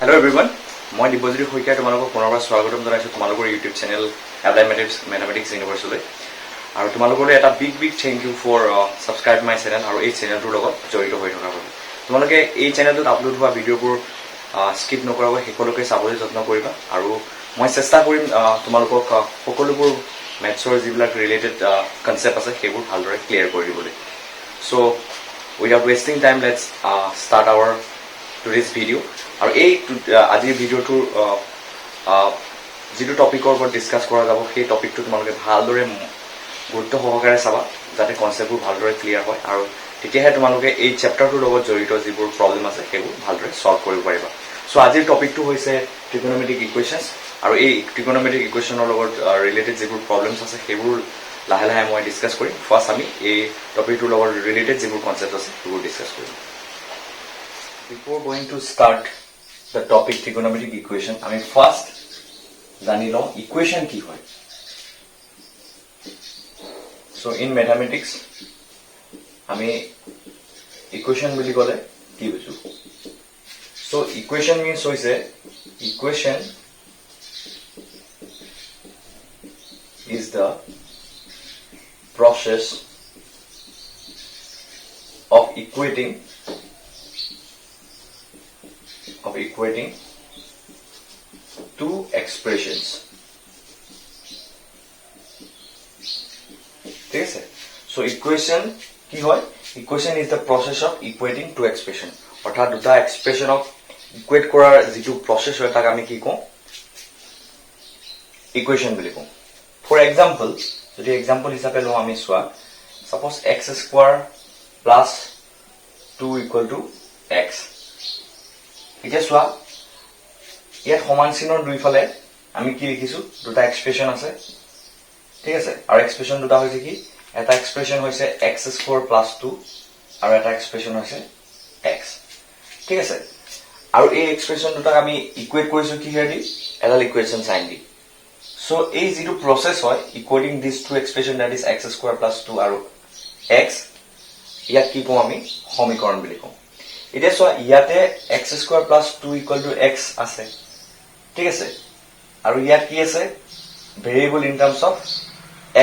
Hello everyone, মই দিব্যজ্যোতি শইকীয়া তোমালোকক পুনৰবাৰ স্বাগতম জনাইছো তোমালোকৰ ইউটিউব চেনেল এপ্লাই মেথমেটিক্স ইউনিভাৰ্ছলৈ আৰু তোমালোকলৈ এটা big thank you for subscribe my channel আৰু এই চেনেলটোৰ লগত জড়িত হৈ থকাৰ বাবে তোমালোকে এই চেনেলটোত আপলোড হোৱা ভিডিঅ'বোৰ স্কিপ নকৰাকৈ শেষলৈকে চাবলৈ যত্ন কৰিবা আৰু মই চেষ্টা কৰিম তোমালোকক সকলোবোৰ মেথছৰ যিবিলাক ৰিলেটেড কনচেপ্ট আছে সেইবোৰ ভালদৰে ক্লিয়াৰ কৰি দিবলৈ so without wasting time let's start our today's video' আৰু এই আজিৰ ভিডিঅ'টোৰ যিটো টপিকৰ ওপৰত ডিছকাছ কৰা যাব সেই টপিকটো তোমালোকে ভালদৰে গুৰুত্ব সহকাৰে চাবা যাতে কনচেপ্টবোৰ ভালদৰে ক্লিয়াৰ হয় আৰু তেতিয়াহে তোমালোকে এই চেপ্টাৰটোৰ লগত জড়িত যিবোৰ প্ৰব্লেম আছে সেইবোৰ ভালদৰে সলভ কৰিব পাৰিবা সো আজিৰ টপিকটো হৈছে ট্ৰিগনমেট্ৰিক ইকুৱেশ্যনছ আৰু এই ট্ৰিগনমেট্ৰিক ইকুৱেশ্যনৰ লগত ৰিলেটেড যিবোৰ প্ৰব্লেমছ আছে সেইবোৰ লাহে লাহে মই ডিছকাছ কৰিম ফাৰ্ষ্ট আমি এই টপিকটোৰ লগত ৰিলেটেড যিবোৰ কনচেপ্ট আছে সেইবোৰ ডিছকাছ কৰিম Before going to start the topic trigonometric equation, I mean first জানি লওঁ equation কি হয় so in mathematics আমি equation বুলি ক'লে কি বুজো so equation means হৈছে equation is the process of equating two expressions. ठीक है so equation की होय equation is the process of equating two expression अर्थात दुटा expression of equate কৰাৰ যিটো process হয় তাক আমি কি কওঁ equation বুলি কওঁ for example যদি example হিচাপে লওঁ আমি সোৱা suppose x square plus 2 equal to x এতিয়া সোৱা ইয়াত সমান চিনৰ দুইফালে আমি কি লিখিছো দুটা এক্সপ্ৰেছন আছে ঠিক আছে আৰু এক্সপ্ৰেছন দুটা হৈছে কি এটা এক্সপ্ৰেছন হৈছে x square plus 2 আৰু এটা এক্সপ্ৰেছন হৈছে x ঠিক আছে আৰু এই এক্সপ্ৰেছন দুটাক আমি ইকুৱেট কৰিছো কি হেৰি এডাল ইকুৱেশ্যন সাইন দি সো এই যেটো প্ৰসেস হয় equating this to expression that is x square plus 2 আৰু x ইয়াক কি কওঁ আমি সমীকৰণ বুলি কওঁ এটা সো ইয়াতে x square plus 2 equal to x আছে ঠিক আছে আৰু ইয়াত কি আছে ভেৰিয়েবল ইন টাৰ্মস অফ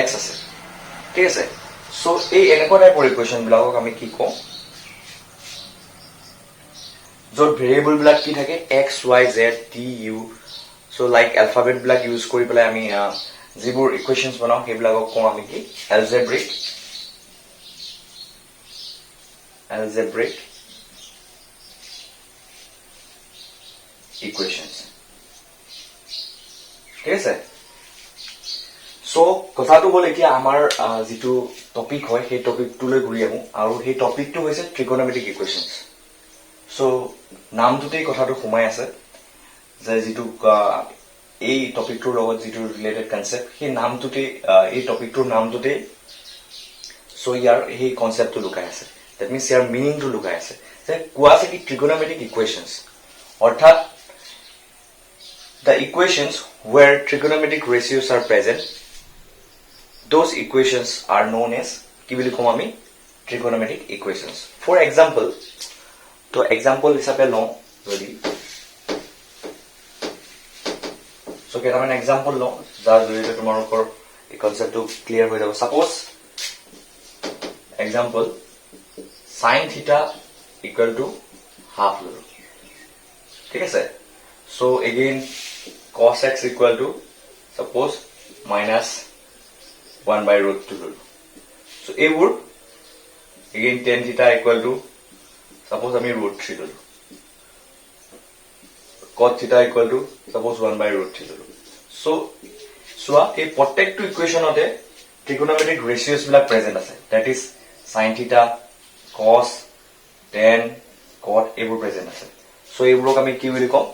x আছে ঠিক আছে সো এই এনেকুৱা টাইপৰ ইকুৱেশ্যন বিলাকক আমি কি কওঁ য'ত ভেৰিয়েবল বিলাক কি থাকে x y z t u so like alphabet বিলাক ইউজ কৰি পেলাই আমি যিবোৰ ইকুৱেশ্যনছ বনাও সেইবিলাকক কওঁ আমি কি এলজেব্ৰিক equations ঠিক আছে সো কথাটো হ'ল এতিয়া আমাৰ যেটো টপিক হয় সেই টপিকটোলৈ ঘূৰি আহো আৰু সেই টপিকটো হৈছে ট্ৰিগোনোমেট্ৰিক ইকুৱেশ্যনছ সো নামটোতেই কথাটো সোমাই আছে যে যেটো এই টপিকটোৰ লগত যেটো ৰিলেটেড কনসেপ্ট সেই নামটোতে এই টপিকটোৰ নামটোতে সো ইয়াৰ এই কনসেপ্টটো লুকাই আছে দ্যাট মিন্স ইয়াৰ মিনিংটো লুকাই আছে যে কোৱা আছে কি ট্ৰিগোনোমেট্ৰিক ইকুৱেশ্যনছ অৰ্থাৎ the equations where trigonometric ratios are present, those equations are known as ki boli kom ami trigonometric equations. For example, to example hisabe lo jodi so ketaman example lo jar jorite tumarokor ei concept to clear hoy jabo suppose example sin theta equal to half lo ঠিক আছে so again cos x equal to suppose minus 1 by root 2 so ebur again tan theta equal to suppose ami root 3 lolu cos theta equal to suppose 1 by root 3 lolu so ei protectu equation ote trigonometric ratios bila present ase that is sin theta cos tan cot ebur present ase so eburok ami ki boli kom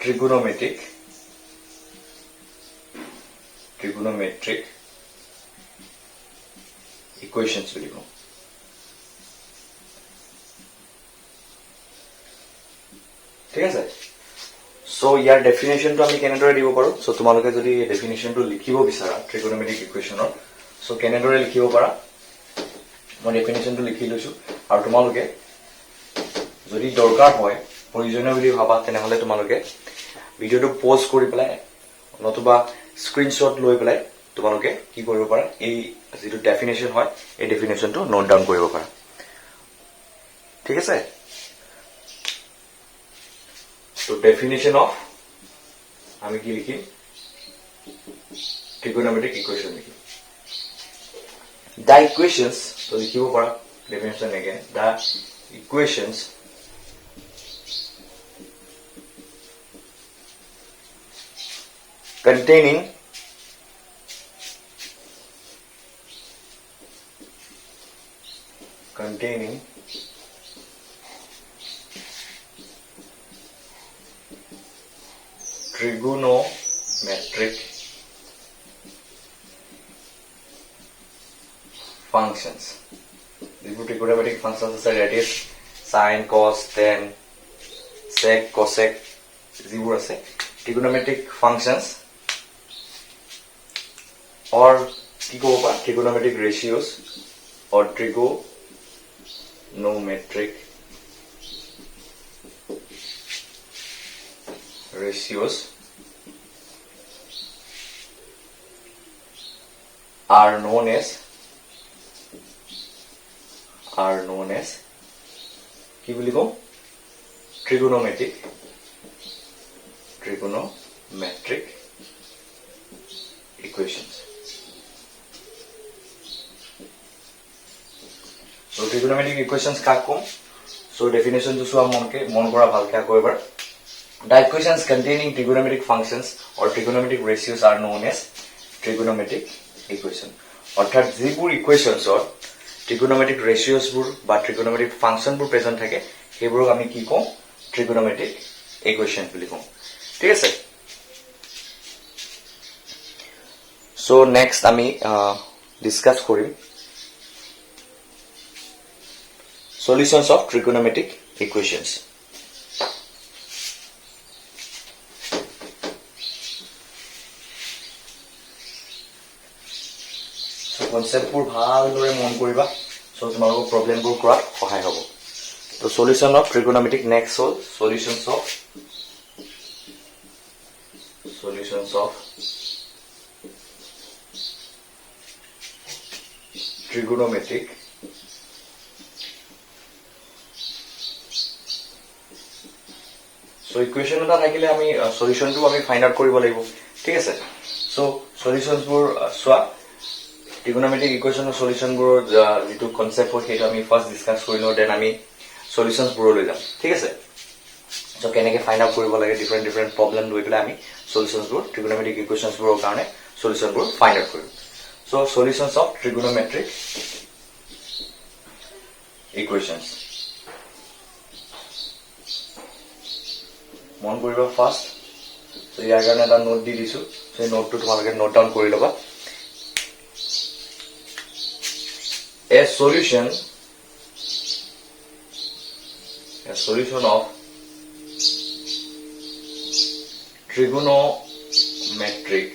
trigonometric equations বুলি কওঁ ঠিক আছে so ইয়াৰ ডেফিনেশনটো আমি কেনেদৰে দিব পাৰো so তোমালোকে যদি ডেফিনেশনটো লিখিব বিচাৰা ট্ৰিগোনোমেট্ৰিক ইকুৱেশ্যনৰ সো কেনেদৰে লিখিব পাৰা মই ডেফিনেশনটো লিখি লৈছো আৰু তোমালোকে যদি দৰকাৰ হয় প্ৰয়োজনীয় বুলি ভাবা তেনেহলে তোমালোকে ভিডিওটো পজ কৰি পেলাই নতুবা স্ক্ৰিনশ্বট লৈ পেলাই তোমালোকে কি কৰিব পাৰা এই যেটো ডেফিনেশন হয় এই ডেফিনেশনটো নোট ডাউন কৰিব পাৰা ঠিক আছে তো ডেফিনেশন অফ আমি কি লিখিম trigonometric equation লিখিম the equations তো লিখিব পাৰা definition again the equations containing trigonometric functions. These trigonometric functions are that is sine, cos, tan, sec, cosec. These are trigonometric functions or trigonometric ratios or trigonometric ratios are known as কি বুলি কম trigonometric equations so trigonometric equations কাক কম so definition to সোয়া মন কৰা ভালকে আকৌ এবাৰ the equations containing trigonometric functions or trigonometric ratios are known as trigonometric equation অৰ্থাৎ যিবোৰ equations or trigonometric ratios bur ba trigonometric function bur present thake heburok ami ki kom trigonometric equation boli kom thik ase so next ami discuss korim solutions of trigonometric equations concept pur bhal dore mon koriba so tomaro problem pur korat sahay hobo to solution of trigonometric next hol solutions of trigonometric so equation eta thakile ami solution tu ami find out koribo lagibo thik ase so solutions pur swa trigonometric equation or solution bur jitu concept ho hetu ami first discuss korilo then ami solutions bur loi jam thik ase so keneke find out koribo lage different problem loi pela ami solutions bur trigonometric equations bur karone solution bur find out korim so solutions of trigonometric equations mon koriba first so ইয়াৰ কাৰণে এটা note দি দিছো so note টো তোমালোকে note down কৰি লবা a solution of trigonometric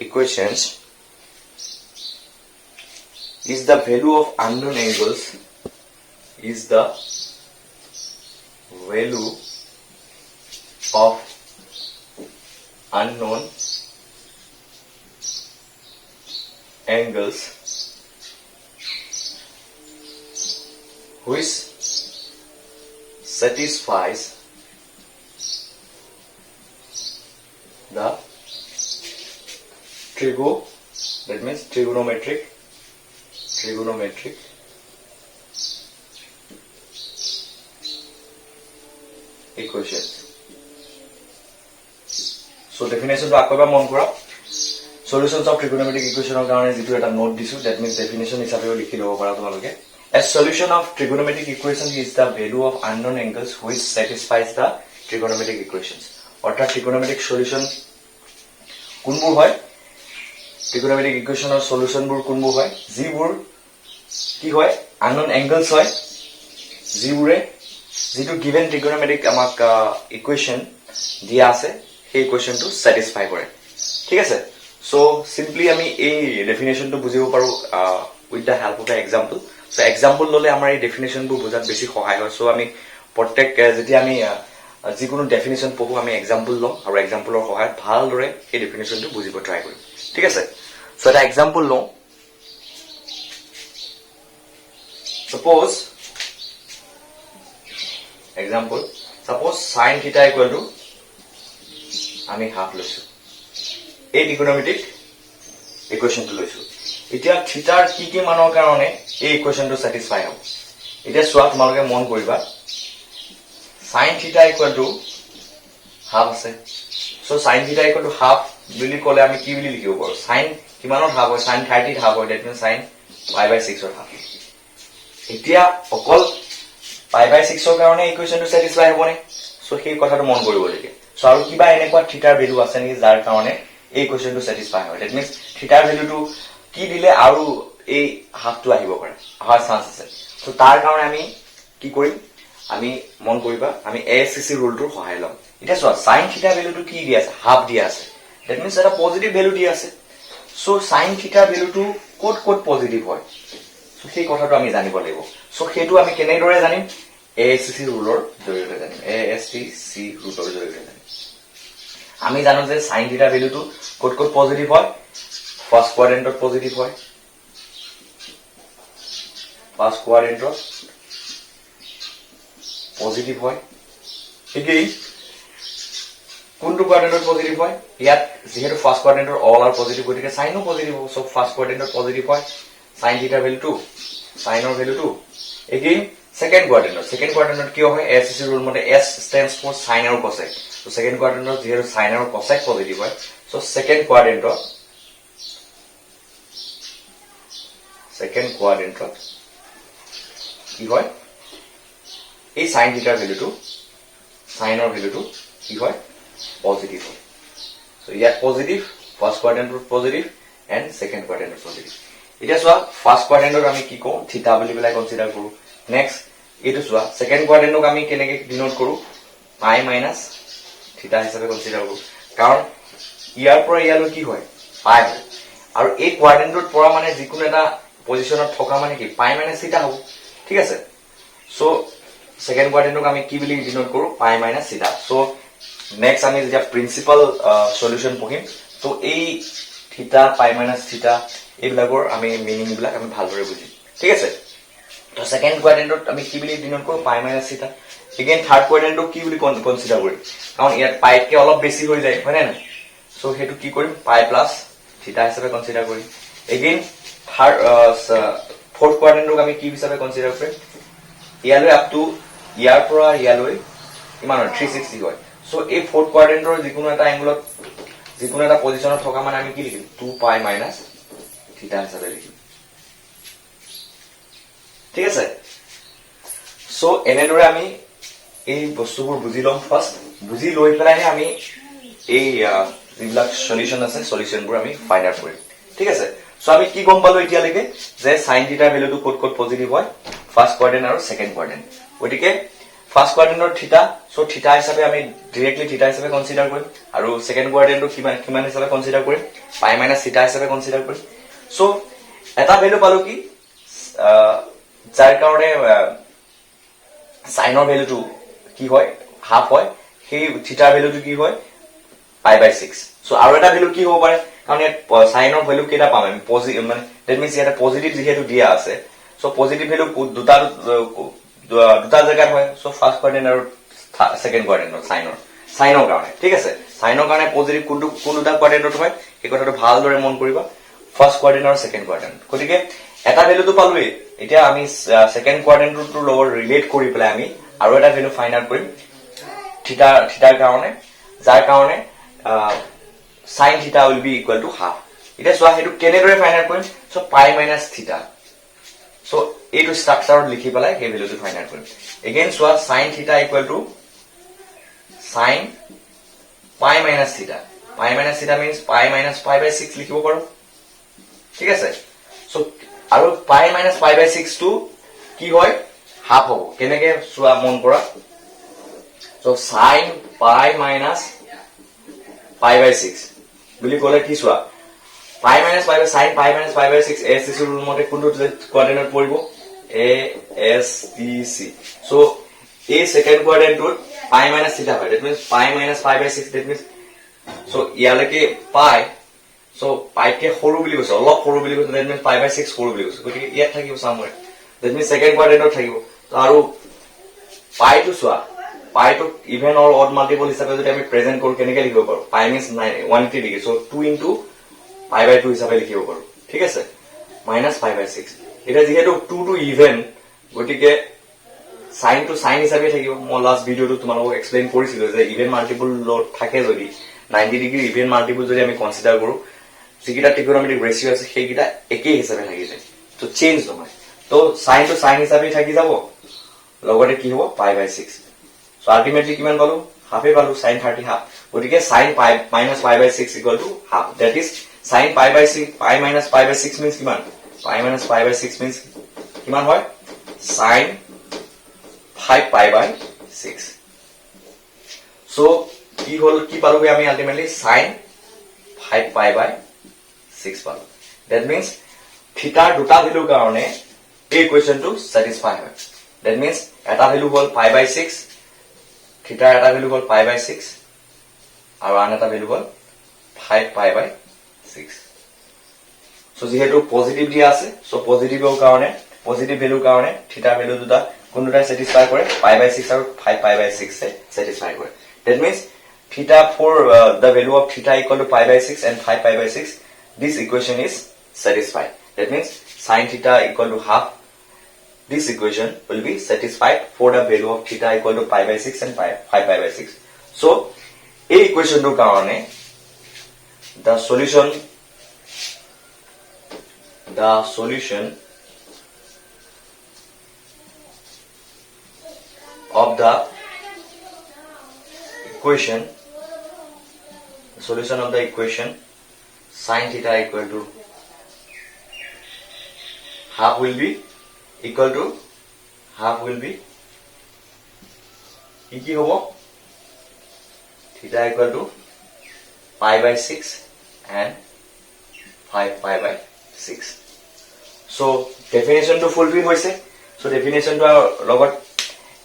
equations is the value of unknown angles which satisfies the trigonometric equations so definition to akoba mon kora solutions of trigonometric equation or karone jitu eta note disu that means definition hisabe likhi lobo para tomaloke a solution of trigonometric equation is the value of unknown angles which satisfies the trigonometric equations ortha trigonometric solution kunbur hoy trigonometric equation or solution bur kunbur hoy jibur ki hoy unknown angles hoy jibure jitu given trigonometric amak equation dia ase সেই equation to satisfy kore ঠিক আছে so simply আমি এই ডেফিনেশনটো বুজিব পাৰো with the help of the example so example ললে আমাৰ এই ডেফিনেশনবোৰ বুজাত বেছি সহায় হয় সো আমি প্ৰত্যেক যেতিয়া আমি যিকোনো ডেফিনেশন পঢ়ো আমি এক্সাম্পল লওঁ আৰু এক্সাম্পলৰ সহায়ত ভালদৰে এই ডেফিনেশনটো বুজিব ট্ৰাই কৰিম ঠিক আছে সো এটা এক্সাম্পল লওঁ suppose example suppose sin theta equal to আমি হাফ লৈছো এই trigonometric equation টো লৈছো এতিয়া থিটাৰ কি মানৰ কাৰণে এই ইকুৱেশনটো স্যাটিসফাই হ'ব এতিয়া চোৱা তোমালোকে মন কৰিবা sin theta equal to half আছে so sin theta equal to half বুলি ক'লে আমি কি বুলি লিখিব পাৰো sin কিমানৰ হাফ হয় sin 30 হাফ হয় দ্যাট মিন্স sin π/6 ৰ হাফ এতিয়া অকল π/6 ৰ কাৰণে ইকুৱেশনটো স্যাটিসফাই হ'বনে সো সেই কথাটো মন কৰিব লাগে সো আৰু কিবা এনেকুৱা থিটাৰ ভ্যালু আছে নেকি যাৰ কাৰণে এই ইকুৱেশনটো স্যাটিসফাই হয় দ্যাট মিন্স থিটাৰ ভ্যালুটো কি দিলে আৰু এই হাফটো আহিব পাৰে অহাৰ চান্স আছে সো তাৰ কাৰণে আমি কি কৰিম আমি মন কৰিবা আমি ASCC ৰুলটোৰ সহায় লম এটা চোৱা sin থিটা ভ্যালুটো কি দিয়া আছে হাফ দিয়া আছে দ্যাট মিন্স এটা পজিটিভ ভ্যালু দিয়া আছে সো sin থিটা ভ্যালুটো ক'ত পজিটিভ হয় সো সেই কথাটো আমি জানিব লাগিব সো হেতু আমি কেনেদৰে জানিম ASCC ৰুলৰ জৰিয়তে জানিম ASCC ৰুলৰ জৰিয়তে জানিম আমি জানো যে sin থিটা ভ্যালুটো ক'ত পজিটিভ হয় ফাৰ্স্ট কোৱাড্ৰেন্টত পজিটিভ হয় ফাৰ্স্ট কোৱাড্ৰেন্টত পজিটিভ হয় ঠিকই কোনটো কোৱাড্ৰেন্টত পজিটিভ হয় ইয়াত যেহেতু ফাৰ্স্ট কোৱাড্ৰেন্টৰ অল আৰ পজিটিভ গতিকে সাইনো পজিটিভ হ'ব সো ফাৰ্স্ট কোৱাড্ৰেন্টত পজিটিভ হয় sin থিটা ভ্যালুটো সাইনৰ ভ্যালুটো এগেইন সেকেন্ড কোৱাড্ৰেন্টত কি হয় ASCC ৰুল মতে S stands for sin আৰু cosec সো সেকেন্ড কোৱাড্ৰেন্টত যেহেতু sin আৰু cosec পজিটিভ হয় সো সেকেন্ড কোৱাড্ৰেন্টত কি হয় এই sin থিটাৰ ভ্যালুটো সাইনৰ ভ্যালুটো কি হয় পজিটিভ হয় সো ইয়াত পজিটিভ ফাৰ্স্ট কোৱাড্ৰেন্টত পজিটিভ এন্ড সেকেন্ড কোৱাড্ৰেন্টত পজিটিভ এটা চোৱা ফাৰ্স্ট কোৱাড্ৰেন্টত আমি কি কওঁ থিটা বুলি বেলাই কনসিডাৰ কৰো নেক্সট এটো চোৱা সেকেন্ড কোৱাড্ৰেন্টক আমি কেনেকে ডিনোট কৰো পাই মাইনাস থিটা হিচাপে কনসিডাৰ কৰো কাৰণ ইয়াৰ পৰা ইয়ালৈ কি হয় পাই হয় আৰু এই কোৱাড্ৰেন্টত পৰা মানে যিকোনো এটা পজিশনত থকা মানে কি পাই মাইনাস থিটা হ'ব ঠিক আছে সো সেকেন্ড কোৱাড্ৰেন্টক আমি কি বুলি ডিনোট কৰো পাই মাইনাস থিটা সো নেক্সট আমি যেতিয়া প্ৰিন্সিপাল সলিউশন পঢ়িম তো এই থিটা পাই মাইনাস থিটা এইবিলাকৰ আমি মিনিং বিলাক আমি ভালদৰে বুজিম ঠিক আছে তো সেকেন্ড কোৱাড্ৰেন্টত আমি কি বুলি ডিনোট কৰো পাই মাইনাস থিটা এগেইন থাৰ্ড কোৱাড্ৰেন্টক কি বুলি কনসিডাৰ কৰিম কাৰণ ইয়াত পাইতকে অলপ বেছি হৈ যায় হয় না সো হেতু কি কৰিম পাই প্লাস থিটা হিচাপে কনসিডাৰ কৰিম এগেইন থাৰ্ড ফোৰ্থ কোৱাড্ৰেন্টক আমি কি হিচাপে কনসিডাৰ কৰিম ইয়ালৈ আপ টু ইয়াৰ পৰা ইয়ালৈ কিমান হয় 360 হয় সো এই ফোৰ্থ কোৱাড্ৰেন্টৰ যিকোনো এটা এংগলত যিকোনো এটা পজিশনত থকা মানে আমি কি লিখিম 2 পাই মাইনাস থিটা হিচাপে লিখিম ঠিক আছে সো এনেদৰে আমি এই বস্তুবোৰ বুজি লম ফাৰ্স্ট বুজি লৈ পেলাইহে আমি এই যিবিলাক সলিউশন আছে সলিউশনবোৰ আমি ফাইন্ড আউট কৰিম ঠিক আছে সো আমি কি গম পালো এতিয়ালৈকে যে sin থিটা ভ্যালুটো ক'ত পজিটিভ হয় ফাৰ্স্ট কোৱাড্ৰেন্ট আৰু সেকেন্ড কোৱাড্ৰেন্ট গতিকে ফাৰ্স্ট কোৱাড্ৰেন্টৰ থিটা সো থিটা হিচাপে আমি ডাইৰেক্টলি থিটা হিচাপে কনসিডাৰ কৰিম আৰু সেকেন্ড কোৱাড্ৰেন্টটো কিমান হিচাপে কনসিডাৰ কৰিম পাই মাইনাস থিটা হিচাপে কনসিডাৰ কৰিম সো এটা ভ্যালু পালো কি যাৰ কাৰণে সাইনৰ ভ্যালুটো কি হয় হাফ হয় সেই থিটাৰ ভ্যালুটো কি হয় π/6 সো আৰু এটা ভ্যালু কি হ'ব পাৰে কাৰণ ইয়াত সাইনৰ ভ্যালু কেটা পাম আমি পজিটিভ মানে দ্যাট মিন্স ইয়াত পজিটিভ যেহেতু দিয়া আছে সো পজিটিভ ভ্যালু দুটা জায়গাত হয় সো ফাৰ্স্ট কোৱাড্ৰেন্ট আৰু সেকেন্ড কোৱাড্ৰেন্টত সাইনৰ কাৰণে ঠিক আছে সাইনৰ কাৰণে পজিটিভ কোন দুটা কোৱাড্ৰেন্টত হয় এই কথাটো ভালদৰে মন কৰিবা ফাৰ্স্ট কোৱাড্ৰেন্ট আৰু সেকেন্ড কোৱাড্ৰেন্ট গতিকে এটা ভ্যালুটো পালোই এতিয়া আমি সেকেন্ড কোৱাড্ৰেন্টটোৰ লগত ৰিলেট কৰি পেলাই আমি আৰু এটা ভ্যালু ফাইন্ড আউট কৰিম থিটাৰ কাৰণে যাৰ কাৰণে sin theta will be equal to half এটা চোৱা হেতু কেনেদৰে ফাইন্ড আউট কৰিম সো পাই মাইনাস থিটা সো এইটো স্ট্ৰাকচাৰত লিখি পেলাই এই ভ্যালুটো ফাইন্ড আউট কৰিম এগেইন চোৱা sin theta equal to sin pi minus theta means pi minus π/6 লিখিব পাৰো ঠিক আছে সো আৰু pi minus π/6 টো কি হয় হাফ হ'ব কেনেকে চোৱা মন কৰা সো sin pi minus π/6 বুলি ক'লে কি চোৱা পাই minus pi by sin pi minus pi by 6 A S T C rule মতে কোনটো কোৱাড্ৰেন্টত পৰিব A S T C so এই সেকেন্ড কোৱাড্ৰেন্টত পাই মাইনাস থিটা হয় দ্যাট মিন্স পাই minus pi by 6 that means so ইয়ালৈকে পাই সো পাইকে সৰু বুলি কৈছে অলপ সৰু বুলি কৈছে দ্যাট মিন্স পাই বাই 6 সৰু বুলি কৈছে গতিকে ইয়াত থাকিব সামৰে দ্যাট মিন্স সেকেন্ড কোৱাড্ৰেন্টত থাকিব তো আৰু পাইটো চোৱা পাইটো ইভেন অৰ অড মাল্টিপল হিসাবে যদি আমি প্ৰেজেন্ট কৰো কেনেকৈ লিখিব পাৰো পাই means 180 degree so 2 into pi by 2 হিসাবে লিখিব পাৰো ঠিক আছে মাইনাস পাই বাই 6 এটা যেহেতু 2 টু ইভেন গতিকে সাইন টু সাইন হিসাবে থাকিব মই লাস্ট ভিডিওটো তোমালোকক এক্সপ্লেইন কৰিছিলো যে ইভেন মাল্টিপল লট থাকে যদি 90 ডিগ্ৰী ইভেন মাল্টিপল যদি আমি কনসিডাৰ কৰো যিকিটা ট্ৰিগোনোমেট্ৰিক ৰেশিও আছে সেইকিটা একেই হিসাবে থাকি যায় তো চেঞ্জ নহয় তো সাইন টু সাইন হিসাবে থাকি যাব লগতে কি হ'ব পাই বাই 6 সো আলটিমেটলি কিমান পালো হাফে পালো sin 30 হাফ গতিকে sin pi minus pi by 6 equal to half that is sin pi by 6 pi minus pi by 6 means কিমান pi minus pi by 6 means কিমান হয় sin 5 pi by 6 so কি হল কি পালো আমি আলটিমেটলি sin 5 pi by 6 পালো that means থিটাৰ দুটা ভ্যালুৰ কাৰণে এই ইকুৱেচনটো স্যাটিসফাই হয় that means এটা ভ্যালু হল pi by 6 থিটা এটা ভ্যালু হল পাই বাই 6 আৰু আন এটা ভ্যালু হল 5 পাই বাই 6 সো যেহেতু পজিটিভ দিয়া আছে সো পজিটিভৰ কাৰণে পজিটিভ ভ্যালুৰ কাৰণে থিটা ভ্যালু দুটা কোনটা স্যাটিসফাই কৰে পাই বাই 6 আৰু 5 পাই বাই 6 ছে স্যাটিসফাই কৰে দ্যাট মিন্স থিটা for the value of theta equal to pi by 6 and 5 pi by 6 this equation is satisfied that means sin theta equal to half this equation will be satisfied for the value of theta equal to pi by 6 and 5 pi by 6. So, a equation to karone the solution of the equation sin theta equal to half will be কি হব theta equal to pi by 6 and 5 pi by 6 so definition to fulfill hoise so definition to লগত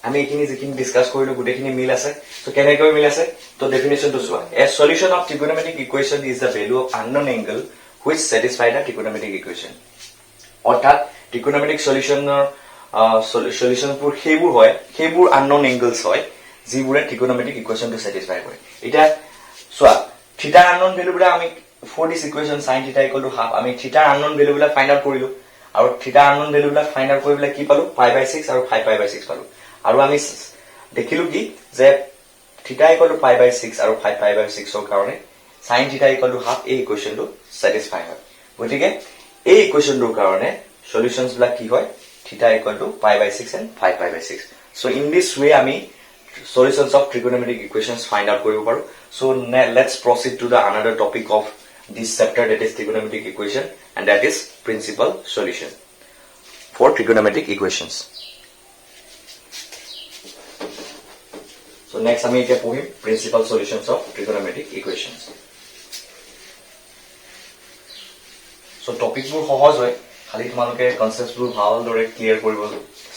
আমি এখিনি যেখিনি discuss কৰিলো গুটেখিনি মিল আছে so কেনেকৈ মিল আছে তো definition to চোৱা a solution of trigonometric equation is the value of unknown angle which satisfy the trigonometric equation অৰ্থাৎ trigonometric solution পুৰ হেবুৰ হয় হেবুৰ unknown angles হয় যিবোৰে trigonometric equation to satisfy কৰে এটা সোয়া থিটা unknown value বুলা আমি for this equation sin theta equal to half আমি থিটা unknown value বুলা ফাইন্ড আউট কৰিলো আৰু থিটা unknown value বুলা ফাইন্ড আউট কৰিবলে কি পালো pi by 6 আৰু 5 pi by 6 পালো আৰু আমি দেখিলো কি যে থিটা equal to pi by 6 আৰু 5 pi by 6 ৰ কাৰণে sin theta equal to half এই ইকুৱেচন to satisfy হয় গতিকে এই ইকুৱেচন ৰ কাৰণে solutions black ki hoy theta equal to pi by 6 and 5 pi by 6 so in this way ami solutions of trigonometric equations find out koribo paru so let's proceed to the another topic of this chapter that is trigonometric equation and that is principal solution for trigonometric equations so next ami ke pohim principal solutions of trigonometric equations so topic bur সহজ হয় খালি তোমালোকে কনসেপ্টবোৰ ভালদৰে clear কৰিব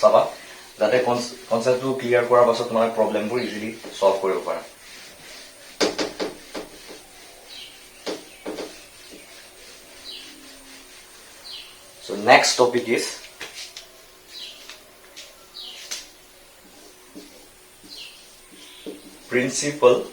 চাবা যাতে কনসেপ্টবোৰ clear কৰাৰ পাছত তোমাৰ প্ৰবলেমবোৰ ইজিলি সলভ কৰিব পাৰা so next topic is principal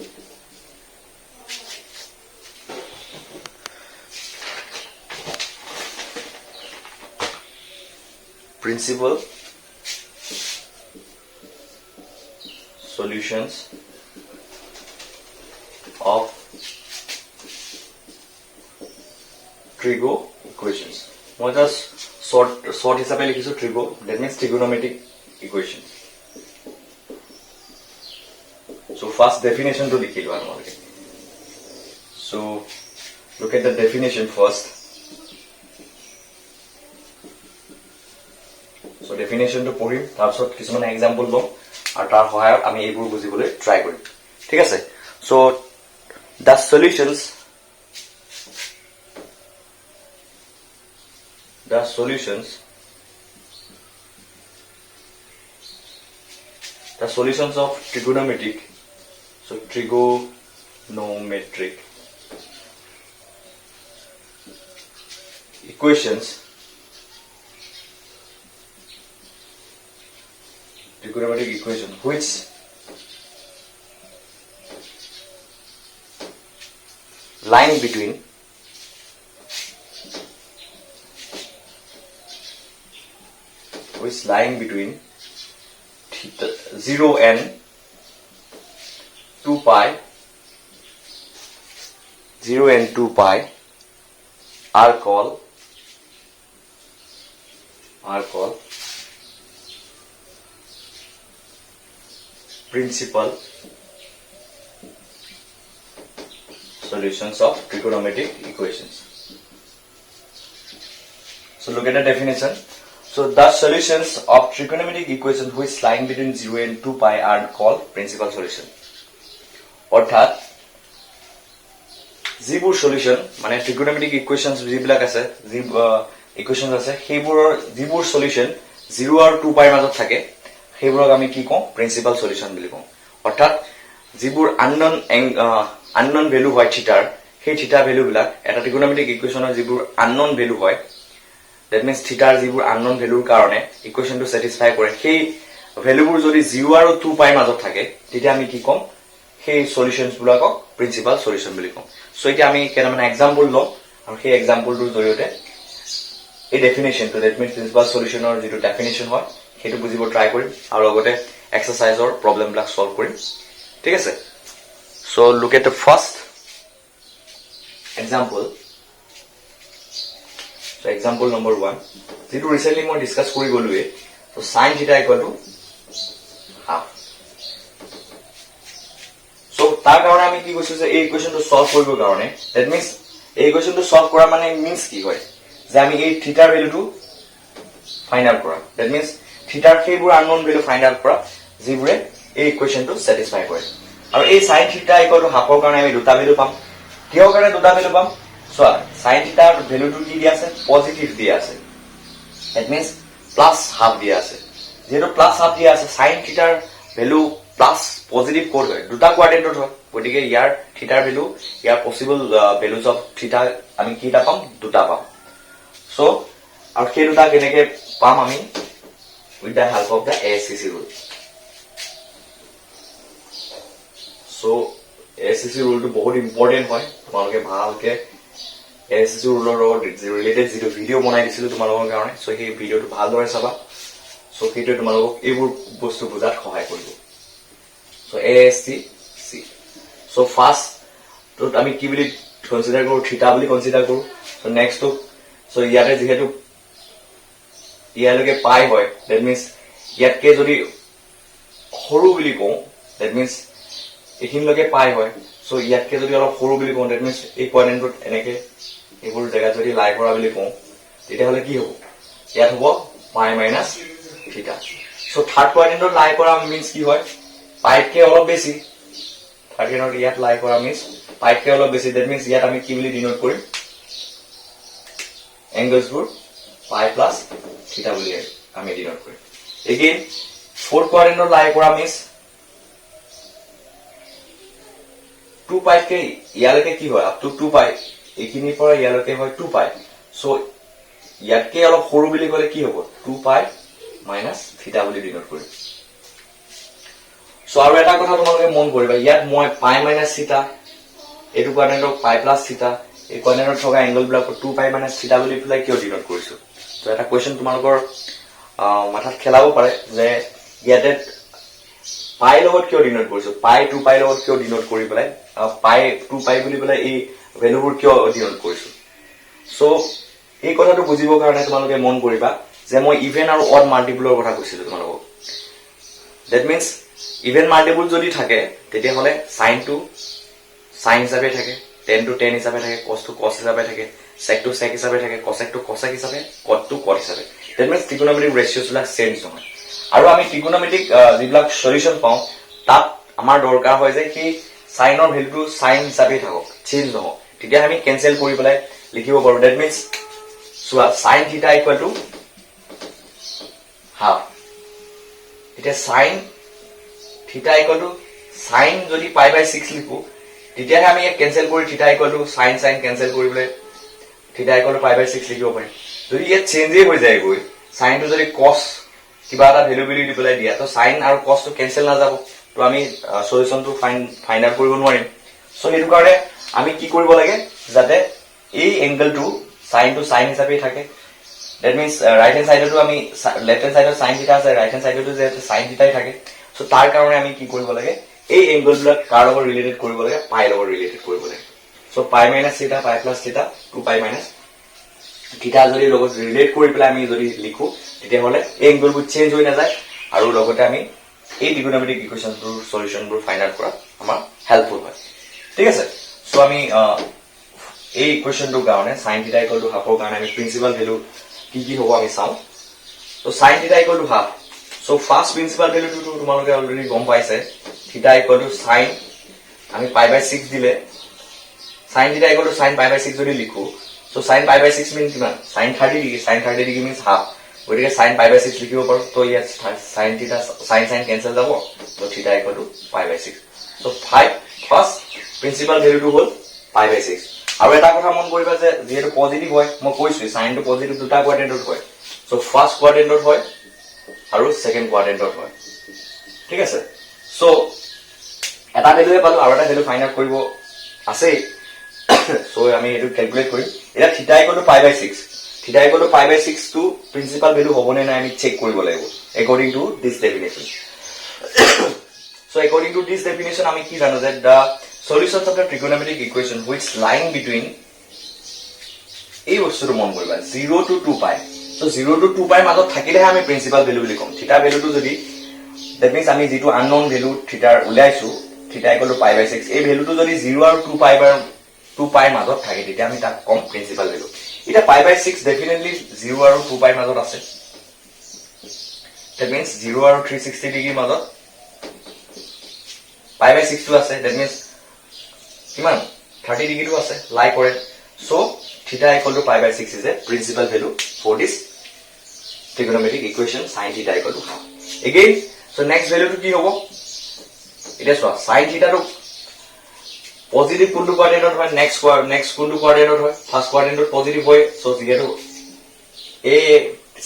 solutions of trigo equations মই জাস্ট শর্ট হিসাবে লিখিছো trigo that means trigonometric equations so first definition to লিখিলো আমাকে so look at the definition first so definition to পঢ়িম তাৰপিছত কিছুমান এক্সাম্পল লম আৰু তাৰ সহায়ত আমি এইবোৰ বুজিবলৈ ট্ৰাই কৰিম ঠিক আছে so the solutions the solutions of trigonometric, so trigonometric equations which lying between theta 0 and 2 pi are called principal solutions of trigonometric equations. So look at the definition. So the solutions of trigonometric equations which lying between 0 and 2 pi are called principal solution. অর্থাৎ যিবোৰ solution মানে trigonometric equations যিবিলাক আছে equations আছে সেইবোৰৰ যিবোৰ solution 0 আৰু 2 পাইৰ মাজত থাকে সেইবোৰক আমি কি কওঁ প্ৰিন্সিপাল সলিউশন বুলি কওঁ অৰ্থাৎ যিবোৰ unknown ভ্যালু হয় থিটাৰ সেই থিটা ভ্যালু বিলাক এটা trigonometric equationৰ যিবোৰ unknown ভ্যালু হয় that means থিটাৰ যিবোৰ unknown ভ্যালুৰ কাৰণে ইকুৱেশনটো স্যাটিসফাই কৰে সেই ভ্যালুবোৰ যদি 0 আৰু 2 পাইৰ মাজত থাকে তেতিয়া আমি কি কম সেই সলিউশনস বিলাকক প্ৰিন্সিপাল সলিউশন বুলি কওঁ সো এতিয়া আমি কেইটামান এক্সাম্পল লম আৰু সেই এক্সাম্পলটোৰ জৰিয়তে এই ডেফিনেশনটো that means প্ৰিন্সিপাল সলিউশনৰ যেটো ডেফিনেশন হয় হেতু বুজিব ট্ৰাই কৰিম আৰু লগতে এক্সাৰসাইজৰ প্ৰবলেম বিলাক সলভ কৰিম ঠিক আছে so look at the first example So example number 1 যেটো ৰিসেন্টলি মই ডিসকাস কৰি গলুৱে so sin theta equal to half so তাৰ কাৰণে আমি কি কৈছো যে এই ইকুৱেশনটো সলভ কৰিব কাৰণে that means এই ইকুৱেশনটো সলভ কৰা মানে মিন্স কি হয় যে আমি এই থিটাৰ ভ্যালুটো ফাইন্ড আউট কৰা that means থিটাৰ সেইবোৰ unknown ভ্যালু ফাইন্ড আউট কৰা যিবোৰে এই ইকুৱেশনটো স্যাটিসফাই কৰে আৰু এই sin theta equal to half ৰ কাৰণে আমি দুটা ভ্যালু পাম কিহৰ কাৰণে দুটা ভ্যালু পাম so sin theta ভ্যালু টু কি দিয়া আছে পজিটিভ দিয়া আছে that means plus half দিয়া আছে যেটো plus half দিয়া আছে sin theta value plus positive কোড হয় দুটা কোয়াড্রেন্টত হয় গটিকে ইয়াৰ থিটাৰ ভ্যালু ইয়াৰ পসিবল ভ্যালুজ অফ থিটা আমি কিটা পাম দুটা পাম so আৰু সেই দুটা কেনেকে পাম আমি with the help of the ASCC rule so ASCC rule to বহুত ইম্পৰ্টেন্ট হয় তোমালোকে ভালকে ASCC rule related যেটো ভিডিও বনাই দিছিলো তোমালোকৰ কাৰণে সো সেই ভিডিওটো ভালদৰে চাবা সো সেইটো তোমালোকক এইবোৰ বস্তু বুজাত সহায় কৰিব সো ASCC সো ফাৰ্স্ট তো আমি কি বুলি কনসিডাৰ কৰো থিটা বুলি কনসিডাৰ কৰো সো নেক্সট তো সো ইয়াতে যেহেতু ইয়ালৈকে পাই হয় that means ইয়াতকে যদি সৰু বুলি কওঁ that means এখিনলৈকে পাই হয় সো ইয়াতকে যদি অলপ সৰু বুলি কওঁ that means এই কোয়াড্ৰেন্টত এনেকে এইবোৰ জায়গা যদি লাই কৰা বুলি কওঁ তেতিয়া হলে কি হ'ব ইয়াত হ'ব পাই মাইনাস থিটা সো থার্ড কোয়াড্রেন্টত লাই কৰা মিন্স কি হয় পাইকে অলপ বেছি থাৰ্ড কোয়াড্ৰেন্টত ইয়াত লাই কৰা মিন্স পাইকে অলপ বেছি that means ইয়াত আমি কি বুলি ডিনোট কৰিম এংগলছবোৰ পাই প্লাস থিটা বুলি আমি ডিনোট কৰিম এগেইন ফোৰ্থ কোয়াড্ৰেন্টত লাই কৰা মিন্স 2 পাই কে ইয়ালৈকে কি হয় আপ টু 2 পাই এখিনি পৰা ইয়ালৈকে হয় 2 পাই সো ইয়াতকে অলপ সৰু বুলি কলে কি হ'ব 2 পাই মাইনাস থিটা বুলি ডিনোট কৰিম সো আৰু এটা কথা তোমালোকে মন কৰিবা ইয়াত মই পাই মাইনাস থিটা এটো কোয়াড্রেন্টক পাই প্লাস থিটা এই কোয়াড্রেন্টত থকা এংগল বিলাক 2 পাই মাইনাস থিটা বুলি ফলাই কিয় ডিনোট কৰিছো তো এটা কোৱেশ্চন তোমালোকৰ মাথাত খেলাব পাৰে যে ইয়াতে পাই লগত কিয় ডিনোট কৰিছো পাই 2 পাই লগত কিয় ডিনোট কৰি পেলাই পাই 2 পাই বুলি পেলাই এই ভ্যালুবোৰ কিয় ডিনোট কৰিছো সো এই কথাটো বুজিবৰ কাৰণে তোমালোকে মন কৰিবা যে মই ইভেন আৰু অড মাল্টিপলৰ কথা কৈছিলো তোমালোকক that means ইভেন মাল্টিপল যদি থাকে তেতিয়া হলে sin to sin হিচাপে থাকে tan to tan হিচাপে থাকে cos to cos হিচাপে থাকে sec to sec হিচাপে থাকে cosec to cosec হিচাপে cot to cot হিচাপে that means trigonometric ratios বিলাক চেঞ্জ নহয় আৰু আমি trigonometric যিবিলাক সলিউশন পাও তাত আমাৰ দৰকাৰ হয় যে কি সাইনৰ ভ্যালুটো সাইন হিচাপে থাকক চেঞ্জ নহওক তেতিয়া আমি ক্যান্সেল কৰি পেলাই লিখিব পাৰো that means চোৱা sin theta equal to half. এতিয়া sin theta equal to sin যদি pi by 6 লিখো তেতিয়াহে আমি কেনসেল কৰি theta equal to sin cancel কৰিবলৈ theta equal to pi by 6 লিখিব পাৰিম যদি ইয়াত চেঞ্জে হৈ যায় গৈ sin টো যদি cos কিবা এটা ভ্যালু দি পেলাই দিয়া তো sin আৰু cos টো কেনসেল না যাব তো আমি সলিউশনটো ফাইন্ড আউট কৰিব নোৱাৰিম সো হেতু কাৰণে আমি কি কৰিব লাগে যাতে এই এংগলটো sin to sin হিচাপে থাকে that means right hand side to আমি left hand side sin theta আছে right hand side to যে sin theta থাকে সো তাৰ কাৰণে আমি কি কৰিব লাগে এই এংগল বিলাক কাৰ লগত ৰিলেটেড কৰিব লাগে পাই লগত ৰিলেটেড কৰিব লাগে সো পাই মাইনাস থিটা পাই প্লাস থিটা 2 পাই মাইনাস থিটা যদি লগত ৰিলেট কৰি পেলাই আমি যদি লিখো তেতিয়া হলে এই এংগল বোৰ চেঞ্জ হৈ না যায় আৰু লগতে আমি এই ট্ৰিগোনোমেট্ৰিক ইকুৱেচনটোৰ সলিউশনবোৰ ফাইন্ড আউট কৰা আমাৰ হেল্পফুল হয় ঠিক আছে সো আমি এই ইকুৱেচনটোৰ কাৰণে sin theta equal to half ৰ কাৰণে আমি প্ৰিন্সিপাল ভ্যালু কি হ'ব আমি চাও তো sin theta equal to half so first principal value টু তোমালোকে অলরেডি গম পাইছে থিটা ইকুয়াল টু sin আমি পাই বাই 6 দিলে sin theta equal to sin pi by 6 যদি লিখো so sin pi by 6 means কিমান sin 30 degree sin 30 degree means half গতিকে sin pi by 6 লিখিব পাৰো তো ইয়াত sin theta sin কেনসেল যাব তো theta equal to pi by 6 so 5 first principal ভ্যালুটো হল pi by 6 আৰু এটা কথা মন কৰিবা যে যেহেতু পজিটিভ হয় মই কৈছো sin টো পজিটিভ দুটা কোয়াড্ৰেন্টত হয় সো ফাৰ্স্ট কোয়াড্ৰেন্টত হয় আৰু সেকেন্ড কোয়াড্ৰেন্টত হয় ঠিক আছে সো এটা ভ্যালুৱে পালো আৰু এটা ভ্যালু ফাইন্ড আউট কৰিব আছে সো আমি এটো ক্যালকুলেট কৰিম এটা থিটা ইকুয়াল টু পাই বাই 6 থিটা ইকুয়াল টু পাই বাই 6 টু প্রিন্সিপাল ভ্যালু হবনে না আমি চেক কৰিব লাগিব according to this definition so according to this definition আমি কি জানো যে the solutions of the trigonometric equation which lying between এই বস্তুটো মন কৰিবা 0 টু 2 পাই সো 0 টু 2 পাই মাজত থাকিলে আমি প্রিন্সিপাল ভ্যালু বুলি কম থিটা ভ্যালুটো যদি দ্যাট মিন্স আমি যেটো আননোন ভ্যালু থিটাৰ উলাইছো থিটা ইকুয়াল টু পাই বাই 6 এই ভ্যালুটো যদি 0 আৰু 2 পাই বাই 2 পাই মাজত থাকে তেতিয়া আমি তাক কম প্রিন্সিপাল ভ্যালু এটা পাই বাই 6 ডেফিনেটলি 0 আৰু 2 পাই মাজত আছে দ্যাট মিন্স 0 আৰু 360 ডিগ্ৰী মাজত পাই বাই 6 টো আছে দ্যাট মিন্স কিমান 30 ডিগ্ৰী টো আছে লাই কৰে so theta equal to pi by 6 is a principal value for this trigonometric equation sin theta equal to half again so next value to কি হ'ব এটা চোৱা sin theta টো পজিটিভ কোনটো কোয়াড্রেন্টত হয় নেক্সট কোনটো কোয়াড্রেন্টত হয় ফার্স্ট কোয়াড্রেন্টত পজিটিভ হয় সো যেহেতু a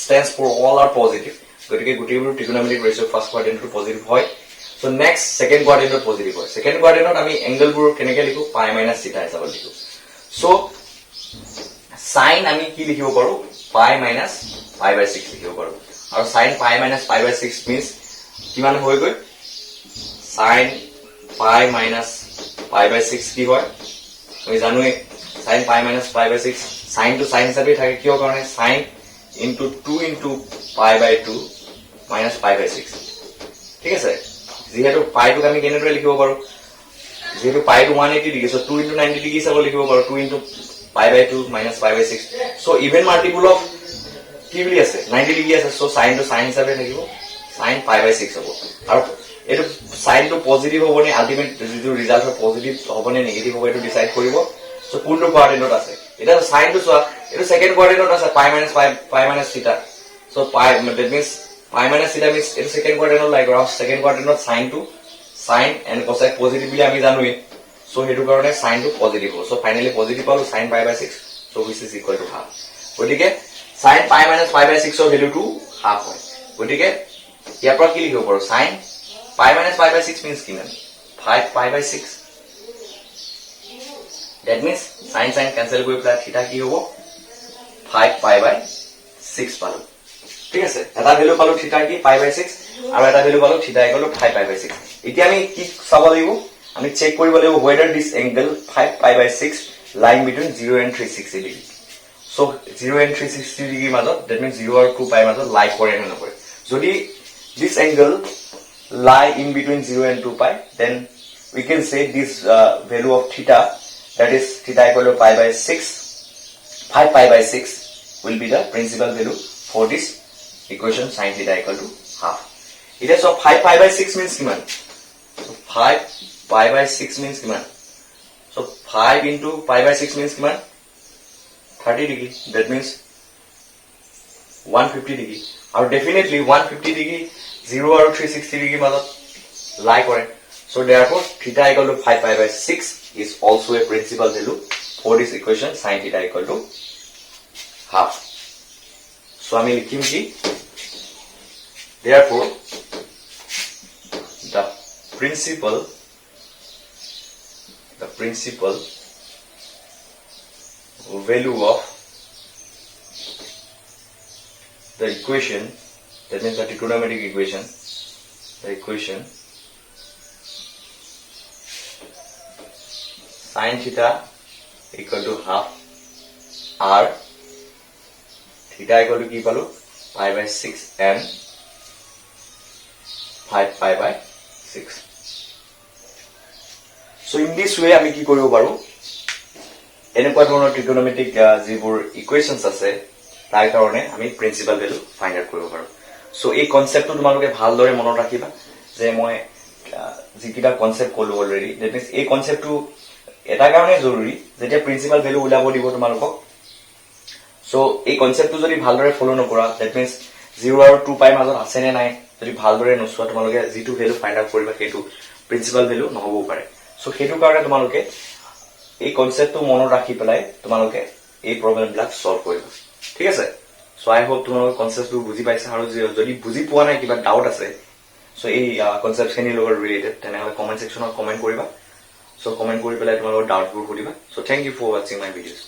stands for all are positive গতিকে গুটিবোৰ ট্ৰিগোনোমেট্ৰিক ৰেশিও ফাৰ্স্ট কোয়াড্ৰেন্টত পজিটিভ হয় সো নেক্সট সেকেন্ড কোয়াড্ৰেন্টত পজিটিভ হয় সেকেন্ড কোয়াড্ৰেন্টত আমি এংগলবোৰ কেনেকৈ লিখো পাই মাইনাস থিটা হিচাপত লিখো সো sin আমি কি লিখিব পাৰো পাই মাইনাস পাই বাই 6 লিখিব পাৰো আৰু sin pi minus pi by 6 means কিমান হৈ গৈ sin pi minus pi by 6 কি হয় আমি জানোৱে sin pi minus pi by 6 sin to sin হিচাপে থাকে কিয় কাৰণে sin into 2 into pi by 2 minus pi by 6 ঠিক আছে যেহেতু পাই টো আমি কেনেদৰে লিখিব পাৰো যেহেতু পাই টো 180 ডিগ্ৰী সো 2 into 90 ডিগ্ৰী হিচাপে লিখিব পাৰো 2 into pi by 2 minus pi by 6 so even multiple of কি বুলি আছে 90 ডিগ্ৰী আছে সো sin to sin হিচাপে থাকিব sin pi by 6 হ'ব আৰু এটো sin to পজিটিভ হ'বনে আলটিমেট যেটো ৰিজাল্ট হয় পজিটিভ হ'বনে নেগেটিভ হ'ব এটো ডিসাইড কৰিব সো কোনটো কোয়াড্ৰেন্টত আছে এটা sin to চোৱা এটো সেকেন্ড কোয়াড্রেন্টত আছে pi minus theta so pi that means pi minus theta means এটো সেকেন্ড কোয়াড্রেন্টত লাইক আৰু সেকেন্ড কোয়াড্ৰেন্টত sin to sin and cosec positive বুলি আমি জানোৱে so হেতু কাৰণে sin to পজিটিভ হ'ব so finally পজিটিভ পালো sin pi by 6 so which is equal to half গতিকে sin pi minus pi by 6 ৰ ভ্যালুটো half হয় গতিকে ইয়াৰ পৰা কি লিখিব পাৰো sin pi minus pi by 6 means কিমান 5 pi by 6 that means sin cancel কৰি পেলাই থিটা কি হ'ব 5 pi by 6 পালো ঠিক আছে এটা ভ্যালু পালো থিটা কি pi by 6 আৰু এটা ভ্যালু পালো থিটা ইকুয়াল টু 5 pi by 6 এতিয়া আমি কি চাব লাগিব আমি চেক কৰিব লাগিব whether this angle 5 pi by 6 lying between 0 and 360 degree so 0 and 360 degree মাজত that means 0 আৰু 2 pi মাজত লাই কৰে নে নকৰে যদি this angle lie in between 0 and 2 pi then we can say this value of theta that is theta equal to pi by 6 5 pi by 6 will be the principal value for this equation sin theta equal to half it is so 5 pi by 6 means kiman so 5 pi by 6 means kiman so 5 into pi by 6 means kiman 30 degree that means 150 degree আৰু definitely 150 degree 0 আৰু 360 degree মাজত লাই কৰে so therefore theta equal to 5 pi by 6 is also a principal value for this equation sin theta equal to half so আমি লিখিম কি therefore the principal value of the equation, that means the trigonometric equation, sin theta equal to half r theta equal to কি পালো pi by 6 and 5 pi by 6 so in this way আমি কি কৰিব পাৰো এনেকুৱা ধৰণৰ trigonometric যিবোৰ equations আছে তাৰ কাৰণে আমি প্ৰিন্সিপাল ভ্যালু ফাইন্ড আউট কৰিব পাৰো সো এই কনসেপ্টটো তোমালোকে ভালদৰে মনত ৰাখিবা যে মই যিকিটা কনসেপ্ট কলো অলৰেডি দ্যাট মিন্স এই কনসেপ্টটো এটা কাৰণে জৰুৰী যেতিয়া প্ৰিন্সিপাল ভ্যালু উলাব দিব তোমালোকক সো এই কনসেপ্টটো যদি ভালদৰে ফলো নকৰা দ্যাট মিন্স 0 আৰু 2 পাই মাজত আছে নে নাই যদি ভালদৰে নচোৱা তোমালোকে যিটো ভ্যালু ফাইন্ড আউট কৰিবা সেইটো প্ৰিন্সিপাল ভ্যালু নহবও পাৰে সো সেইটো কাৰণে তোমালোকে এই কনসেপ্টটো মনত ৰাখি পেলাই তোমালোকে এই প্ৰবলেমবিলাক সলভ কৰিবা ঠিক আছে সো আই হোপ তোমালোকে কনসেপ্টটো বুজি পাইছা আৰু যদি বুজি পোৱা নাই কিবা ডাউট আছে সো এই কনসেপ্টখিনিৰ লগত ৰিলেটেড তেনেহলে কমেন্ট সেকশনত কমেন্ট কৰিবা সো কমেন্ট কৰি পেলাই তোমালোকৰ ডাউটবোৰ সুধিবা so thank you for watching my videos